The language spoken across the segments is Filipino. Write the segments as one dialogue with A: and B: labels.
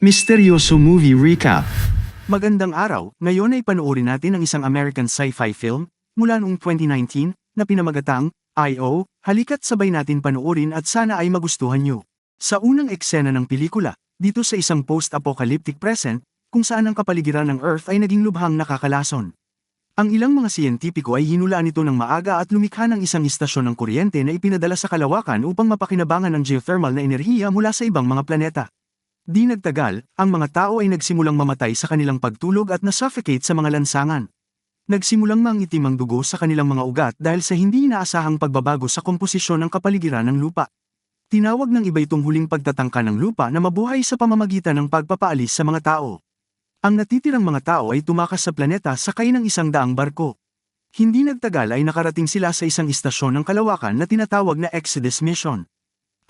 A: Misteryoso Movie Recap.
B: Magandang araw, ngayon ay panoorin natin ang isang American sci-fi film, mula noong 2019, na pinamagatang, I.O., halika't sabay natin panoorin at sana ay magustuhan nyo. Sa unang eksena ng pelikula, dito sa isang post-apocalyptic present, kung saan ang kapaligiran ng Earth ay naging lubhang nakakalason. Ang ilang mga siyentipiko ay hinulaan ito ng maaga at lumikha ng isang istasyon ng kuryente na ipinadala sa kalawakan upang mapakinabangan ang geothermal na enerhiya mula sa ibang mga planeta. Di nagtagal, ang mga tao ay nagsimulang mamatay sa kanilang pagtulog at nasuffocate sa mga lansangan. Nagsimulang mangitim ang dugo sa kanilang mga ugat dahil sa hindi inaasahang pagbabago sa komposisyon ng kapaligiran ng lupa. Tinawag ng iba itong huling pagtatangka ng lupa na mabuhay sa pamamagitan ng pagpapaalis sa mga tao. Ang natitirang mga tao ay tumakas sa planeta sakay ng 100 barko. Hindi nagtagal ay nakarating sila sa isang istasyon ng kalawakan na tinatawag na Exodus Mission.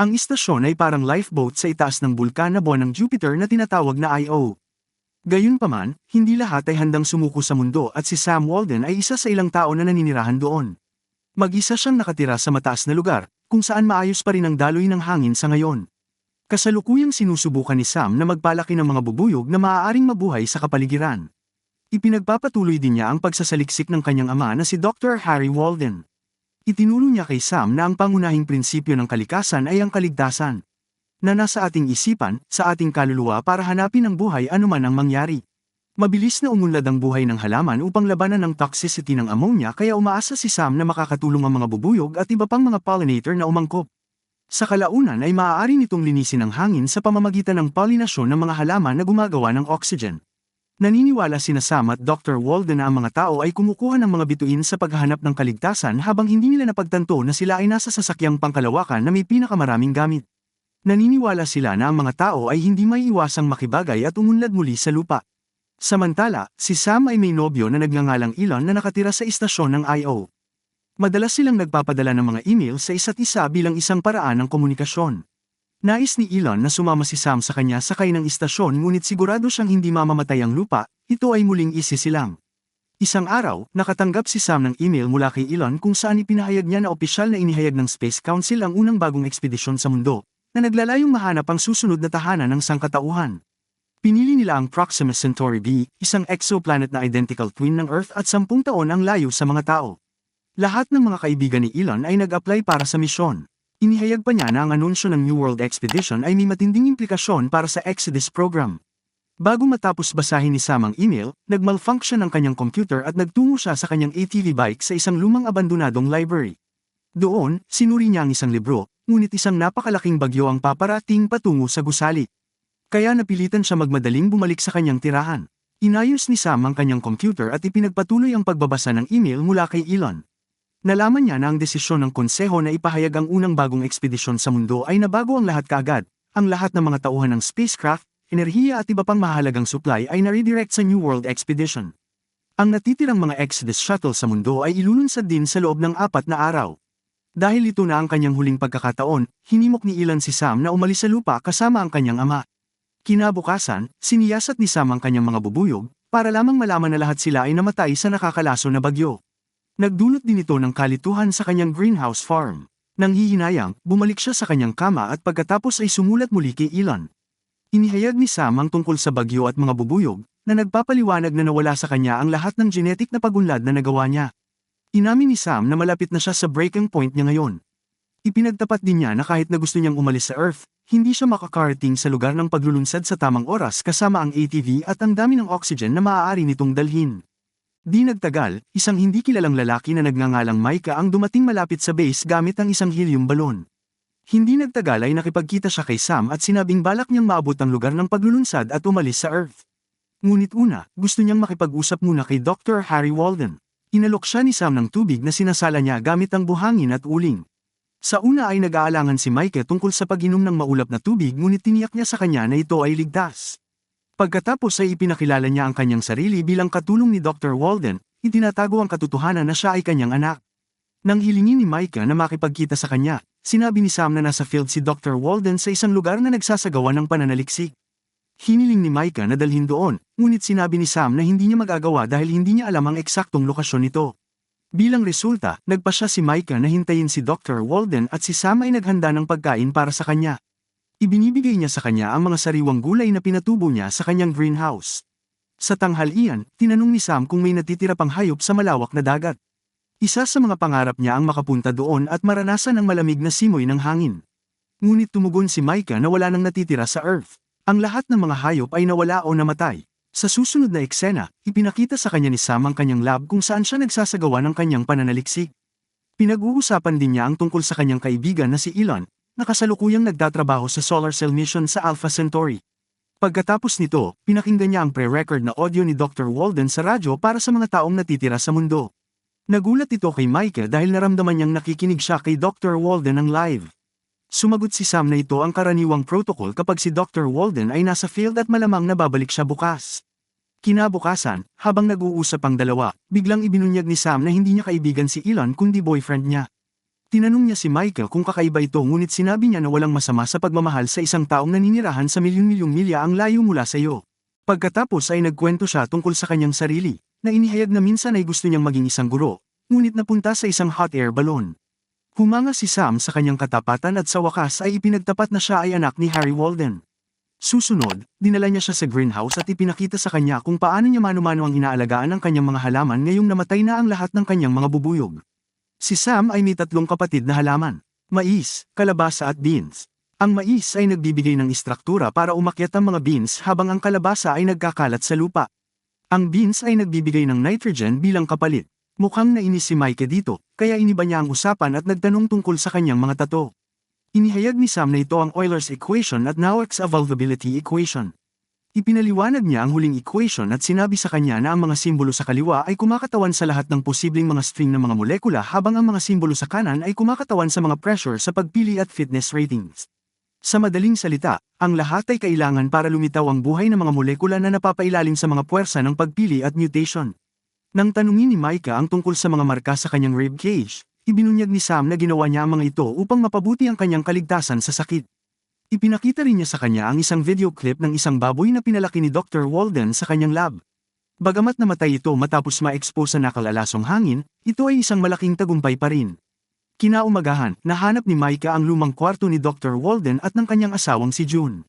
B: Ang istasyon ay parang lifeboat sa itaas ng bulkan na buwan ng Jupiter na tinatawag na I.O. Gayunpaman, hindi lahat ay handang sumuko sa mundo at si Sam Walden ay isa sa ilang tao na naninirahan doon. Mag-isa siyang nakatira sa mataas na lugar, kung saan maayos pa rin ang daloy ng hangin sa ngayon. Kasalukuyang sinusubukan ni Sam na magpalaki ng mga bubuyog na maaaring mabuhay sa kapaligiran. Ipinagpapatuloy din niya ang pagsasaliksik ng kanyang ama na si Dr. Harry Walden. Itinuro niya kay Sam na ang pangunahing prinsipyo ng kalikasan ay ang kaligtasan. Na nasa ating isipan, sa ating kaluluwa para hanapin ang buhay anuman ang mangyari. Mabilis na umunlad ang buhay ng halaman upang labanan ang toxicity ng ammonia kaya umaasa si Sam na makakatulong ang mga bubuyog at iba pang mga pollinator na umangkop. Sa kalaunan ay maaari nitong linisin ang hangin sa pamamagitan ng pollinasyon ng mga halaman na gumagawa ng oxygen. Naniniwala sina Sam at Dr. Walden na ang mga tao ay kumukuha ng mga bituin sa paghahanap ng kaligtasan habang hindi nila napagtanto na sila ay nasa sasakyang pangkalawakan na may pinakamaraming gamit. Naniniwala sila na ang mga tao ay hindi maiiwasang makibagay at umunlad muli sa lupa. Samantala, si Sam ay may nobyo na nagngangalang Elon na nakatira sa istasyon ng I.O. Madalas silang nagpapadala ng mga email sa isa't isa bilang isang paraan ng komunikasyon. Nais ni Elon na sumama si Sam sa kanya sakay ng istasyon ngunit sigurado siyang hindi mamamatay ang lupa, ito ay muling isisilang. Isang araw, nakatanggap si Sam ng email mula kay Elon kung saan ipinahayag niya na opisyal na inihayag ng Space Council ang unang bagong ekspedisyon sa mundo, na naglalayong mahanap ang susunod na tahanan ng sangkatauhan. Pinili nila ang Proxima Centauri b, isang exoplanet na identical twin ng Earth at 10 taon ang layo sa mga tao. Lahat ng mga kaibigan ni Elon ay nag-apply para sa misyon. Inihayag pa niya na ang anunsyo ng New World Expedition ay may matinding implikasyon para sa Exodus program. Bago matapos basahin ni Sam ang email, nag-malfunction ang kanyang computer at nagtungo siya sa kanyang ATV bike sa isang lumang abandonadong library. Doon, sinuri niya ang isang libro, ngunit isang napakalaking bagyo ang paparating patungo sa gusali. Kaya napilitan siya magmadaling bumalik sa kanyang tirahan. Inayos ni Sam ang kanyang computer at ipinagpatuloy ang pagbabasa ng email mula kay Elon. Nalaman niya na ang desisyon ng konseho na ipahayag ang unang bagong ekspedisyon sa mundo ay nabago ang lahat kaagad. Ang lahat ng mga tauhan ng spacecraft, enerhiya at iba pang mahalagang supply ay na-redirect sa New World Expedition. Ang natitirang mga Exodus shuttle sa mundo ay ilulunsad din sa loob ng 4 na araw. Dahil ito na ang kanyang huling pagkakataon, hinimok ni Elon si Sam na umalis sa lupa kasama ang kanyang ama. Kinabukasan, siniyasat ni Sam ang kanyang mga bubuyog, para lamang malaman na lahat sila ay namatay sa nakakalaso na bagyo. Nagdulot din ito ng kalituhan sa kanyang greenhouse farm. Nang hihinayang, bumalik siya sa kanyang kama at pagkatapos ay sumulat muli kay Elon. Inihayag ni Sam ang tungkol sa bagyo at mga bubuyog, na nagpapaliwanag na nawala sa kanya ang lahat ng genetic na pagunlad na nagawa niya. Inamin ni Sam na malapit na siya sa breaking point niya ngayon. Ipinagtapat din niya na kahit na gusto niyang umalis sa Earth, hindi siya makakarating sa lugar ng paglulunsad sa tamang oras kasama ang ATV at ang dami ng oxygen na maaari nitong dalhin. Di nagtagal, isang hindi kilalang lalaki na nagngangalang Micah ang dumating malapit sa base gamit ang isang helium balon. Hindi nagtagal ay nakipagkita siya kay Sam at sinabing balak niyang maabot ang lugar ng paglulunsad at umalis sa Earth. Ngunit una, gusto niyang makipag-usap muna kay Dr. Harry Walden. Inalok siya ni Sam ng tubig na sinasala niya gamit ang buhangin at uling. Sa una ay nag-aalangan si Micah tungkol sa pag-inom ng maulap na tubig ngunit tiniyak niya sa kanya na ito ay ligtas. Pagkatapos ay ipinakilala niya ang kanyang sarili bilang katulong ni Dr. Walden, itinatago ang katotohanan na siya ay kanyang anak. Nang hilingin ni Micah na makipagkita sa kanya, sinabi ni Sam na nasa field si Dr. Walden sa isang lugar na nagsasagawa ng pananaliksik. Hiniling ni Micah na dalhin doon, ngunit sinabi ni Sam na hindi niya magagawa dahil hindi niya alam ang eksaktong lokasyon nito. Bilang resulta, nagpasya si Micah na hintayin si Dr. Walden at si Sam ay naghanda ng pagkain para sa kanya. Ibinibigay niya sa kanya ang mga sariwang gulay na pinatubo niya sa kanyang greenhouse. Sa tanghalian, tinanong ni Sam kung may natitira pang hayop sa malawak na dagat. Isa sa mga pangarap niya ang makapunta doon at maranasan ang malamig na simoy ng hangin. Ngunit tumugon si Micah na wala nang natitira sa Earth. Ang lahat ng mga hayop ay nawala o namatay. Sa susunod na eksena, ipinakita sa kanya ni Sam ang kanyang lab kung saan siya nagsasagawa ng kanyang pananaliksik. Pinag-uusapan din niya ang tungkol sa kanyang kaibigan na si Elon, na kasalukuyang nagtatrabaho sa Solar Cell Mission sa Alpha Centauri. Pagkatapos nito, pinakinggan niya ang pre-record na audio ni Dr. Walden sa radyo para sa mga taong natitira sa mundo. Nagulat ito kay Micah dahil naramdaman niyang nakikinig siya kay Dr. Walden ng live. Sumagot si Sam na ito ang karaniwang protocol kapag si Dr. Walden ay nasa field at malamang nababalik siya bukas. Kinabukasan, habang nag-uusap ang dalawa, biglang ibinunyag ni Sam na hindi niya kaibigan si Elon kundi boyfriend niya. Tinanong niya si Micah kung kakaiba ito ngunit sinabi niya na walang masama sa pagmamahal sa isang taong naninirahan sa milyon-milyong milya ang layo mula sa iyo. Pagkatapos ay nagkwento siya tungkol sa kanyang sarili, na inihayag na minsan ay gusto niyang maging isang guro, ngunit napunta sa isang hot air balloon. Humanga si Sam sa kanyang katapatan at sa wakas ay ipinagtapat na siya ay anak ni Harry Walden. Susunod, dinala niya siya sa greenhouse at ipinakita sa kanya kung paano niya mano-mano ang inaalagaan ng kanyang mga halaman ngayong namatay na ang lahat ng kanyang mga bubuyog. Si Sam ay may 3 kapatid na halaman, mais, kalabasa at beans. Ang mais ay nagbibigay ng istruktura para umakyat ang mga beans habang ang kalabasa ay nagkakalat sa lupa. Ang beans ay nagbibigay ng nitrogen bilang kapalit. Mukhang nainis si Micah dito, kaya iniba niya ang usapan at nagtanong tungkol sa kanyang mga tato. Inihayag ni Sam na ito ang Euler's equation at Nowak's evolvability equation. Ipinaliwanag niya ang huling equation at sinabi sa kanya na ang mga simbolo sa kaliwa ay kumakatawan sa lahat ng posibleng mga string ng mga molekula habang ang mga simbolo sa kanan ay kumakatawan sa mga pressure sa pagpili at fitness ratings. Sa madaling salita, ang lahat ay kailangan para lumitaw ang buhay ng mga molekula na napapailalim sa mga puwersa ng pagpili at mutation. Nang tanungin ni Micah ang tungkol sa mga marka sa kanyang rib cage, ibinunyag ni Sam na ginawa niya ang mga ito upang mapabuti ang kanyang kaligtasan sa sakit. Ipinakita rin niya sa kanya ang isang video clip ng isang baboy na pinalaki ni Dr. Walden sa kanyang lab. Bagamat namatay ito matapos ma-expose sa nakalalasong hangin, ito ay isang malaking tagumpay pa rin. Kinaumagahan, nahanap ni Micah ang lumang kwarto ni Dr. Walden at ng kanyang asawang si June.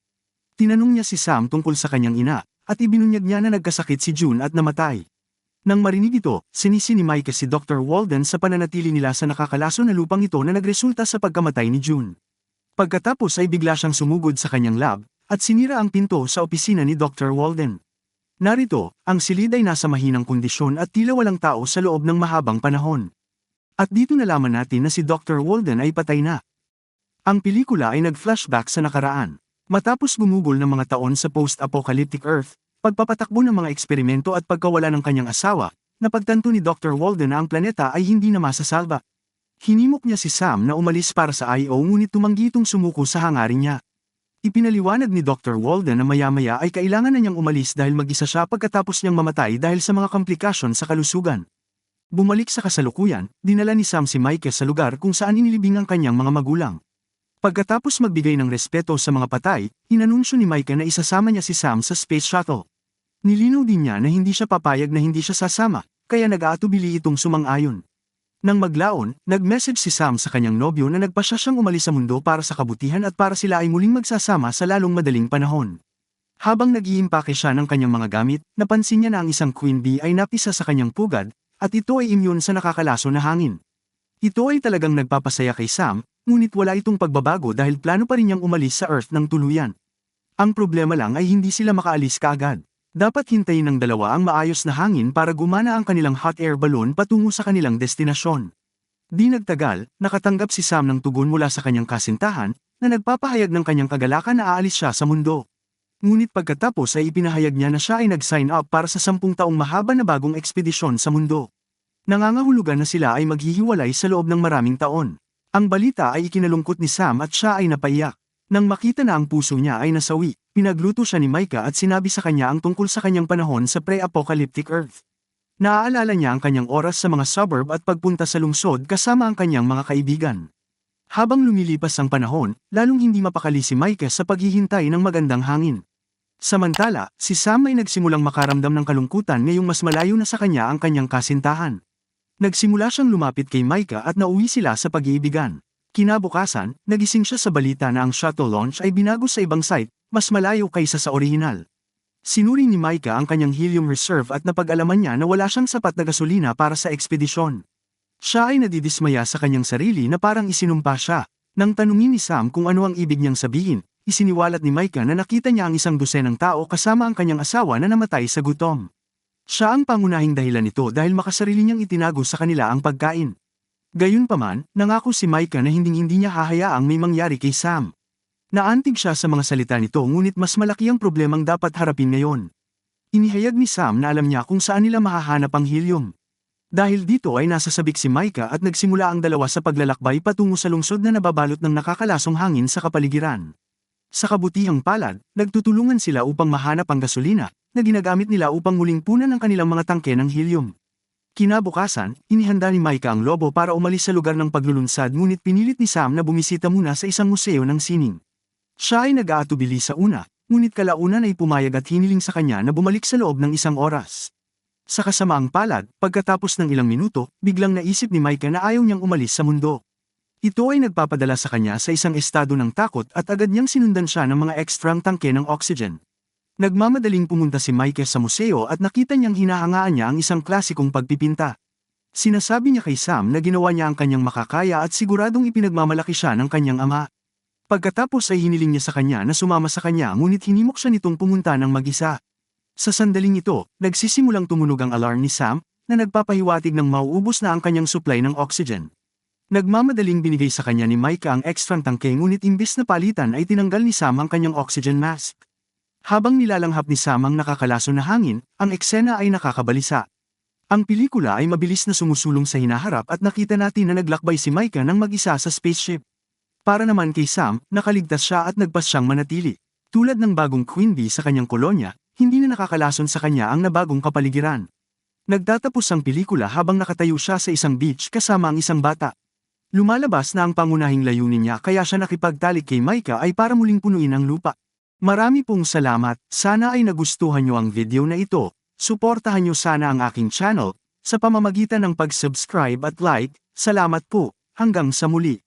B: Tinanong niya si Sam tungkol sa kanyang ina, at ibinunyag niya na nagkasakit si June at namatay. Nang marinig ito, sinisi ni Micah si Dr. Walden sa pananatili nila sa nakakalaso na lupang ito na nagresulta sa pagkamatay ni June. Pagkatapos ay bigla siyang sumugod sa kanyang lab, at sinira ang pinto sa opisina ni Dr. Walden. Narito, ang silid ay nasa mahinang kondisyon at tila walang tao sa loob ng mahabang panahon. At dito nalaman natin na si Dr. Walden ay patay na. Ang pelikula ay nag-flashback sa nakaraan. Matapos gumugol ng mga taon sa post-apocalyptic Earth, pagpapatakbo ng mga eksperimento at pagkawala ng kanyang asawa, napagtanto ni Dr. Walden na ang planeta ay hindi na masasalba. Hinimok niya si Sam na umalis para sa IO ngunit tumanggi itong sumuko sa hangarin niya. Ipinaliwanag ni Dr. Walden na maya-maya ay kailangan na niyang umalis dahil mag-isa siya pagkatapos niyang mamatay dahil sa mga komplikasyon sa kalusugan. Bumalik sa kasalukuyan, dinala ni Sam si Micah sa lugar kung saan inilibing ang kanyang mga magulang. Pagkatapos magbigay ng respeto sa mga patay, inanunsyo ni Micah na isasama niya si Sam sa space shuttle. Nilinaw din niya na hindi siya papayag na hindi siya sasama, kaya nag-aatubili itong sumang-ayon. Nang maglaon, nag-message si Sam sa kanyang nobyo na nagpasya siyang umalis sa mundo para sa kabutihan at para sila ay muling magsasama sa lalong madaling panahon. Habang nag-iimpake siya ng kanyang mga gamit, napansin niya na ang isang queen bee ay napisa sa kanyang pugad, at ito ay immune sa nakakalaso na hangin. Ito ay talagang nagpapasaya kay Sam, ngunit wala itong pagbabago dahil plano pa rin niyang umalis sa Earth ng tuluyan. Ang problema lang ay hindi sila makaalis kaagad. Dapat hintayin ng dalawa ang maayos na hangin para gumana ang kanilang hot air balloon patungo sa kanilang destinasyon. Di nagtagal, nakatanggap si Sam ng tugon mula sa kanyang kasintahan, na nagpapahayag ng kanyang kagalakan na aalis siya sa mundo. Ngunit pagkatapos ay ipinahayag niya na siya ay nag-sign up para sa 10 taong mahaba na bagong ekspedisyon sa mundo. Nangangahulugan na sila ay maghihiwalay sa loob ng maraming taon. Ang balita ay ikinalungkot ni Sam at siya ay napaiyak. Nang makita na ang puso niya ay nasawi, pinagluto siya ni Micah at sinabi sa kanya ang tungkol sa kanyang panahon sa pre-apocalyptic Earth. Naaalala niya ang kanyang oras sa mga suburb at pagpunta sa lungsod kasama ang kanyang mga kaibigan. Habang lumilipas ang panahon, lalong hindi mapakali si Micah sa paghihintay ng magandang hangin. Samantala, si Sam ay nagsimulang makaramdam ng kalungkutan ngayong mas malayo na sa kanya ang kanyang kasintahan. Nagsimula siyang lumapit kay Micah at nauwi sila sa pag-iibigan. Kinabukasan, nagising siya sa balita na ang shuttle launch ay binago sa ibang site, mas malayo kaysa sa orihinal. Sinuri ni Micah ang kanyang helium reserve at napag-alaman niya na wala siyang sapat na gasolina para sa ekspedisyon. Siya ay nadidismaya sa kanyang sarili na parang isinumpa siya. Nang tanungin ni Sam kung ano ang ibig niyang sabihin, isiniwalat ni Micah na nakita niya ang isang dosenang tao kasama ang kanyang asawa na namatay sa gutom. Siya ang pangunahing dahilan nito dahil makasarili niyang itinago sa kanila ang pagkain. Gayunpaman, nangako si Micah na hindi niya hahayaang may mangyari kay Sam. Naantig siya sa mga salita nito ngunit mas malaki ang problemang dapat harapin ngayon. Inihayag ni Sam na alam niya kung saan nila mahahanap ang helium. Dahil dito ay nasasabik si Micah at nagsimula ang dalawa sa paglalakbay patungo sa lungsod na nababalot ng nakakalasong hangin sa kapaligiran. Sa kabutihang palad, nagtutulungan sila upang mahanap ang gasolina na ginagamit nila upang muling punan ang kanilang mga tangke ng helium. Kinabukasan, inihanda ni Micah ang lobo para umalis sa lugar ng paglulunsad ngunit pinilit ni Sam na bumisita muna sa isang museo ng sining. Siya ay nag-aatubili sa una, ngunit kalaunan ay pumayag at hiniling sa kanya na bumalik sa loob ng isang oras. Sa kasamaang palad, pagkatapos ng ilang minuto, biglang naisip ni Micah na ayaw niyang umalis sa mundo. Ito ay nagpapadala sa kanya sa isang estado ng takot at agad niyang sinundan siya ng mga ekstrang tangke ng oxygen. Nagmamadaling pumunta si Micah sa museo at nakita niyang hinahangaan niya ang isang klasikong pagpipinta. Sinasabi niya kay Sam na ginawa niya ang kanyang makakaya at siguradong ipinagmamalaki siya ng kanyang ama. Pagkatapos ay hiniling niya sa kanya na sumama sa kanya ngunit hinimok siya nitong pumunta ng mag-isa. Sa sandaling ito, nagsisimulang tumunog ang alarm ni Sam na nagpapahiwatig ng mauubos na ang kanyang supply ng oxygen. Nagmamadaling binigay sa kanya ni Micah ang ekstrang tangke ngunit imbis na palitan ay tinanggal ni Sam ang kanyang oxygen mask. Habang nilalanghap ni Sam ang nakakalaso na hangin, ang eksena ay nakakabalisa. Ang pelikula ay mabilis na sumusulong sa hinaharap at nakita natin na naglakbay si Micah ng mag-isa sa spaceship. Para naman kay Sam, nakaligtas siya at nagpas siyang manatili. Tulad ng bagong queen bee sa kanyang kolonya, hindi na nakakalason sa kanya ang nabagong kapaligiran. Nagtatapos ang pelikula habang nakatayo siya sa isang beach kasama ang isang bata. Lumalabas na ang pangunahing layunin niya kaya siya nakipagtalik kay Micah ay para muling punuin ang lupa. Marami pong salamat, sana ay nagustuhan niyo ang video na ito, suportahan niyo sana ang aking channel, sa pamamagitan ng pag-subscribe at like, salamat po, hanggang sa muli.